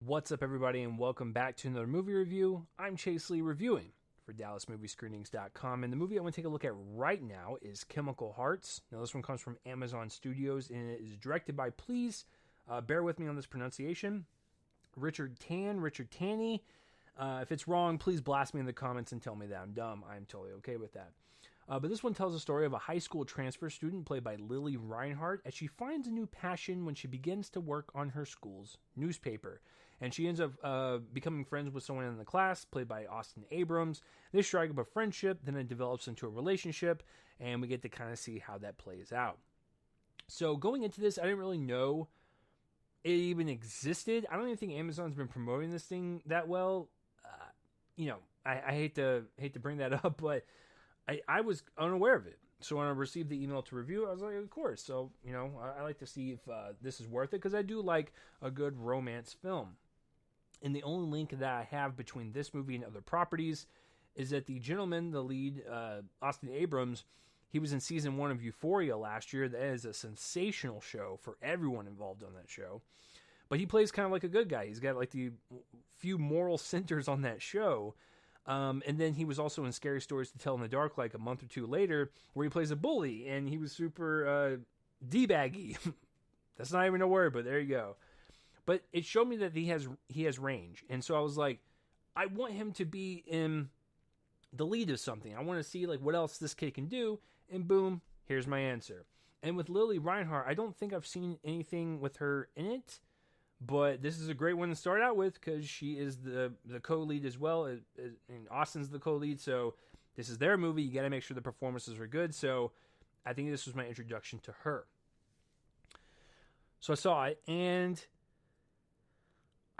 What's up, everybody, and welcome back to another movie review. I'm Chase Lee, reviewing for DallasMovieScreenings.com, and the movie I want to take a look at right now is Chemical Hearts. Now, this one comes from Amazon Studios, and it is directed by, please bear with me on this pronunciation, Richard Tanny. If it's wrong, please blast me in the comments and tell me that I'm dumb. I'm totally okay with that. But this one tells the story of a high school transfer student played by Lily Reinhart as she finds a new passion when she begins to work on her school's newspaper. And she ends up becoming friends with someone in the class, played by Austin Abrams. They strike up a friendship, then it develops into a relationship, and we get to kind of see how that plays out. So going into this, I didn't really know it even existed. I don't even think Amazon's been promoting this thing that well. I hate to bring that up, but I was unaware of it. So when I received the email to review, I was like, of course. So, I like to see if this is worth it, because I do like a good romance film. And the only link that I have between this movie and other properties is that the gentleman, the lead, Austin Abrams, he was in season 1 of Euphoria last year. That is a sensational show for everyone involved on that show. But he plays kind of like a good guy. He's got like the few moral centers on that show. And then he was also in Scary Stories to Tell in the Dark like a month or two later, where he plays a bully, and he was super D-baggy. That's not even a word, but there you go. But it showed me that he has range. And so I was like, I want him to be in the lead of something. I want to see like what else this kid can do. And boom, here's my answer. And with Lily Reinhart, I don't think I've seen anything with her in it. But this is a great one to start out with, because she is the co-lead as well, and Austin's the co-lead, so this is their movie. You got to make sure the performances are good, so I think this was my introduction to her. So I saw it, and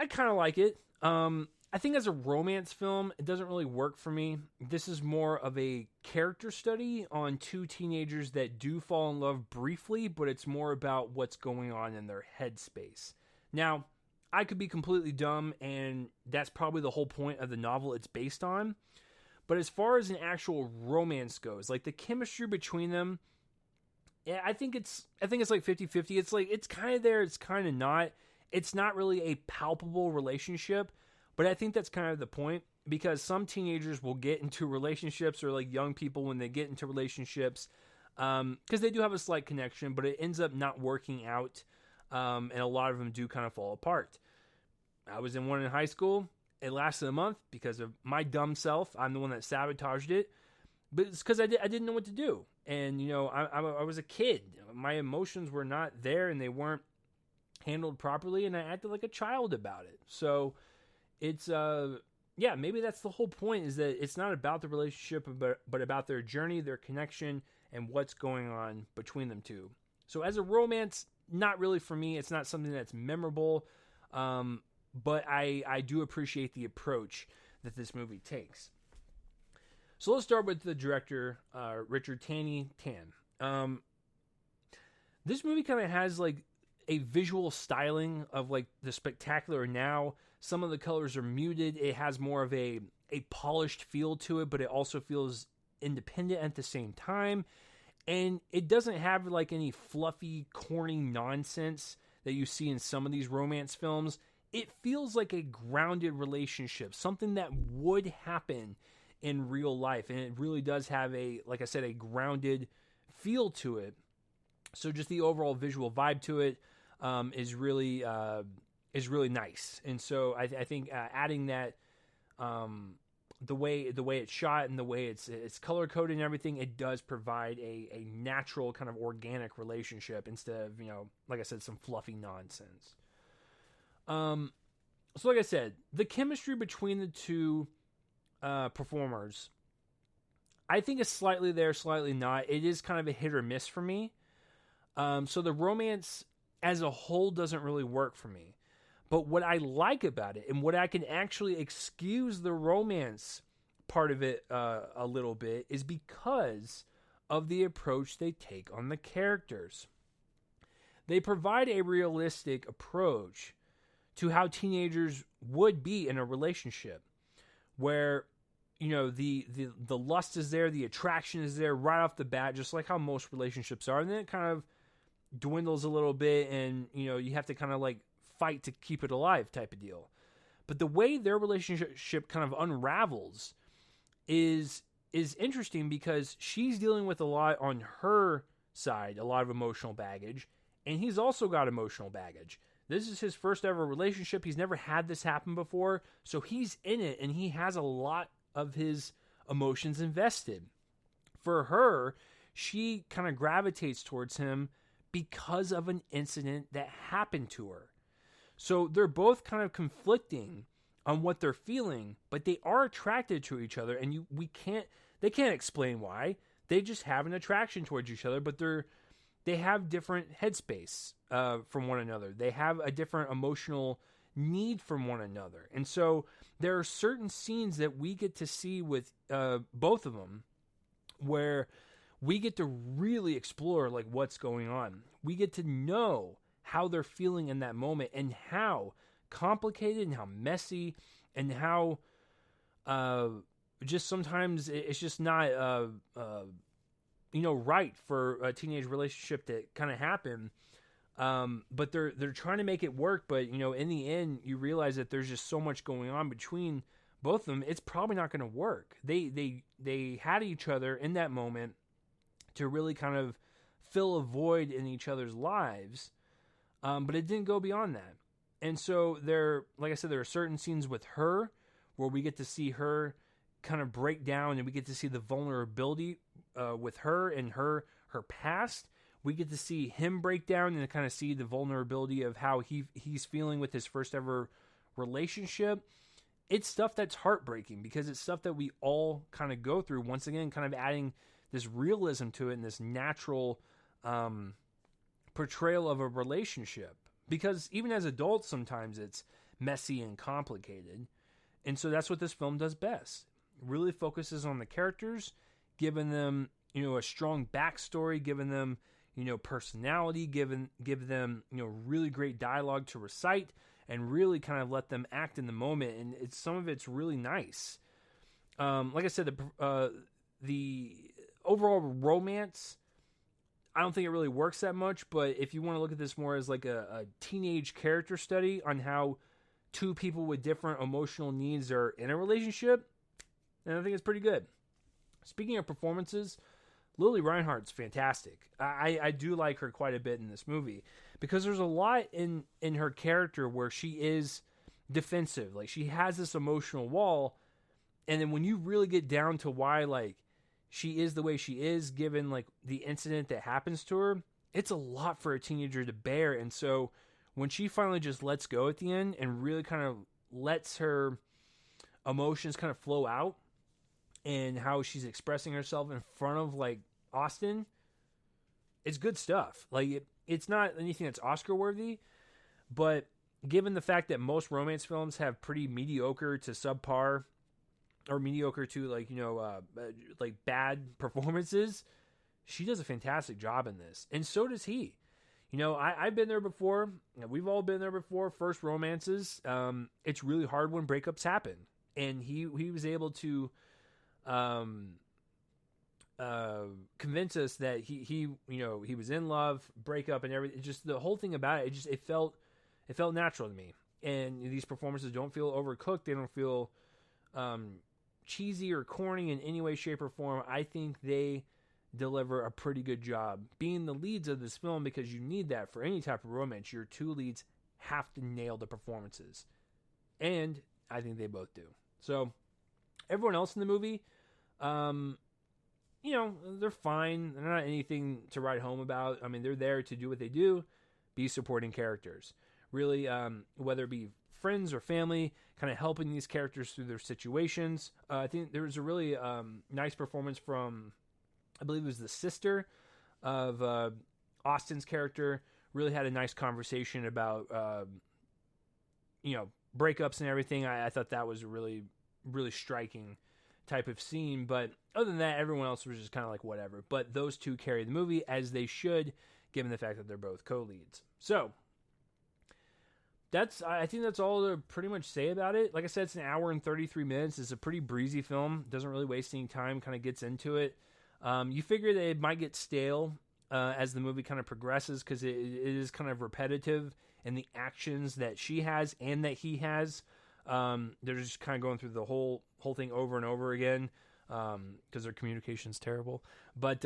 I kind of like it. I think as a romance film, it doesn't really work for me. This is more of a character study on two teenagers that do fall in love briefly, but it's more about what's going on in their headspace. Now, I could be completely dumb, and that's probably the whole point of the novel it's based on. But as far as an actual romance goes, like the chemistry between them, yeah, I think it's like 50-50. It's like, it's kind of there, it's kind of not. It's not really a palpable relationship, but I think that's kind of the point, because some teenagers will get into relationships, or like young people when they get into relationships, because they do have a slight connection, but it ends up not working out. And a lot of them do kind of fall apart. I was in one in high school. It lasted a month because of my dumb self. I'm the one that sabotaged it. But it's because I didn't know what to do. And, I was a kid. My emotions were not there, and they weren't handled properly, and I acted like a child about it. So it's, maybe that's the whole point, is that it's not about the relationship, but about their journey, their connection, and what's going on between them two. So as a romance, not really for me. It's not something that's memorable, but I do appreciate the approach that this movie takes. So let's start with the director, Richard Tanny. This movie kind of has like a visual styling of like the Spectacular Now. Some of the colors are muted. It has more of a polished feel to it, but it also feels independent at the same time. And it doesn't have like any fluffy, corny nonsense that you see in some of these romance films. It feels like a grounded relationship, something that would happen in real life. And it really does have like I said, a grounded feel to it. So just the overall visual vibe to it is really nice. And so I think adding that, the way it's shot and the way it's color coded and everything, it does provide a natural kind of organic relationship instead of, like I said, some fluffy nonsense. So like I said, the chemistry between the two performers, I think is slightly there, slightly not. It is kind of a hit or miss for me. So the romance as a whole doesn't really work for me. But what I like about it, and what I can actually excuse the romance part of it a little bit, is because of the approach they take on the characters. They provide a realistic approach to how teenagers would be in a relationship, where the lust is there, the attraction is there right off the bat, just like how most relationships are, and then it kind of dwindles a little bit, and you have to kind of like fight to keep it alive type of deal. But the way their relationship kind of unravels is interesting because she's dealing with a lot on her side, a lot of emotional baggage, and he's also got emotional baggage. This is his first ever relationship. He's never had this happen before, so he's in it, and he has a lot of his emotions invested. For her, she kind of gravitates towards him because of an incident that happened to her. So they're both kind of conflicting on what they're feeling, but they are attracted to each other, and they can't explain why. They just have an attraction towards each other, but they have different headspace from one another. They have a different emotional need from one another. And so there are certain scenes that we get to see with both of them where we get to really explore like what's going on. We get to know how they're feeling in that moment and how complicated and how messy and how just sometimes it's just not right for a teenage relationship to kind of happen. But they're trying to make it work, but in the end you realize that there's just so much going on between both of them. It's probably not going to work. They had each other in that moment to really kind of fill a void in each other's lives. But it didn't go beyond that. And so like I said, there are certain scenes with her where we get to see her kind of break down, and we get to see the vulnerability with her and her past. We get to see him break down and kind of see the vulnerability of how he's feeling with his first ever relationship. It's stuff that's heartbreaking because it's stuff that we all kind of go through. Once again, kind of adding this realism to it and this natural portrayal of a relationship. Because even as adults, sometimes it's messy and complicated. And so that's what this film does best. It really focuses on the characters, giving them, a strong backstory, giving them, personality, give them, really great dialogue to recite, and really kind of let them act in the moment. And some of it's really nice. Like I said, the overall romance, I don't think it really works that much, but if you want to look at this more as like a teenage character study on how two people with different emotional needs are in a relationship, then I think it's pretty good. Speaking of performances, Lily Reinhart's fantastic. I do like her quite a bit in this movie because there's a lot in her character where she is defensive. Like, she has this emotional wall, and then when you really get down to why, like, she is the way she is, given like the incident that happens to her, it's a lot for a teenager to bear. And so when she finally just lets go at the end and really kind of lets her emotions kind of flow out, and how she's expressing herself in front of like Austin, it's good stuff. Like, it's not anything that's Oscar worthy, but given the fact that most romance films have pretty mediocre to subpar, or mediocre to like bad performances, she does a fantastic job in this, and so does he. I've been there before. We've all been there before. First romances, it's really hard when breakups happen, and he was able to convince us that he was in love, breakup, and everything. Just the whole thing about it, it felt natural to me. And these performances don't feel overcooked. They don't feel cheesy or corny in any way, shape, or form. I think they deliver a pretty good job being the leads of this film, because you need that for any type of romance. Your two leads have to nail the performances, and I think they both do. So everyone else in the movie, they're fine. They're not anything to write home about. I mean, they're there to do what they do, be supporting characters. Really, whether it be friends or family, kind of helping these characters through their situations. I think there was a really nice performance from, I believe it was the sister of Austin's character. Really had a nice conversation about, breakups and everything. I thought that was a really, really striking type of scene. But other than that, everyone else was just kind of like whatever. But those two carry the movie, as they should, given the fact that they're both co-leads. So I think that's all to pretty much say about it. Like I said, it's an hour and 33 minutes. It's a pretty breezy film. Doesn't really waste any time, kind of gets into it. You figure that it might get stale as the movie kind of progresses, because it is kind of repetitive in the actions that she has and that he has They're just kind of going through the whole thing over and over again because their communication's terrible. But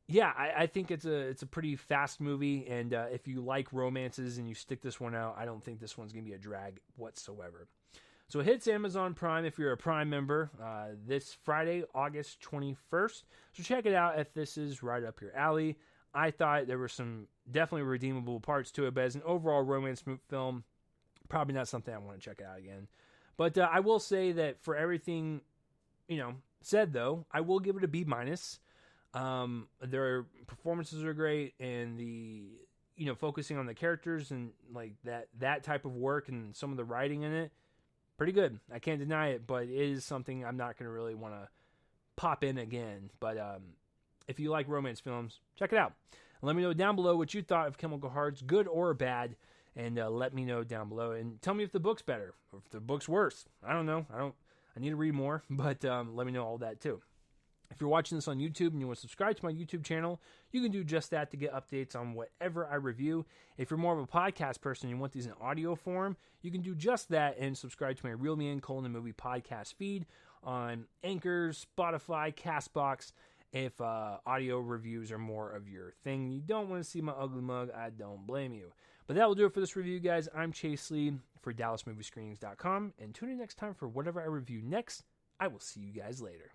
yeah, I think it's a pretty fast movie, and if you like romances and you stick this one out, I don't think this one's gonna be a drag whatsoever. So it hits Amazon Prime if you're a Prime member this Friday, August 21st. So check it out if this is right up your alley. I thought there were some definitely redeemable parts to it, but as an overall romance film, probably not something I want to check out again. But I will say that for everything, said though, I will give it a B-. Their performances are great, and the focusing on the characters and like that type of work and some of the writing in it, pretty good. I can't deny it, but it is something I'm not going to really want to pop in again. But if you like romance films, check it out. And let me know down below what you thought of Chemical Hearts, good or bad, and let me know down below. And tell me if the book's better or if the book's worse. I don't know. I need to read more, but let me know all that too. If you're watching this on YouTube and you want to subscribe to my YouTube channel, you can do just that to get updates on whatever I review. If you're more of a podcast person and you want these in audio form, you can do just that and subscribe to my Real Me and Colin the Movie podcast feed on Anchor, Spotify, Castbox. If audio reviews are more of your thing, you don't want to see my ugly mug, I don't blame you. But that will do it for this review, guys. I'm Chase Lee for DallasMovieScreenings.com, and tune in next time for whatever I review next. I will see you guys later.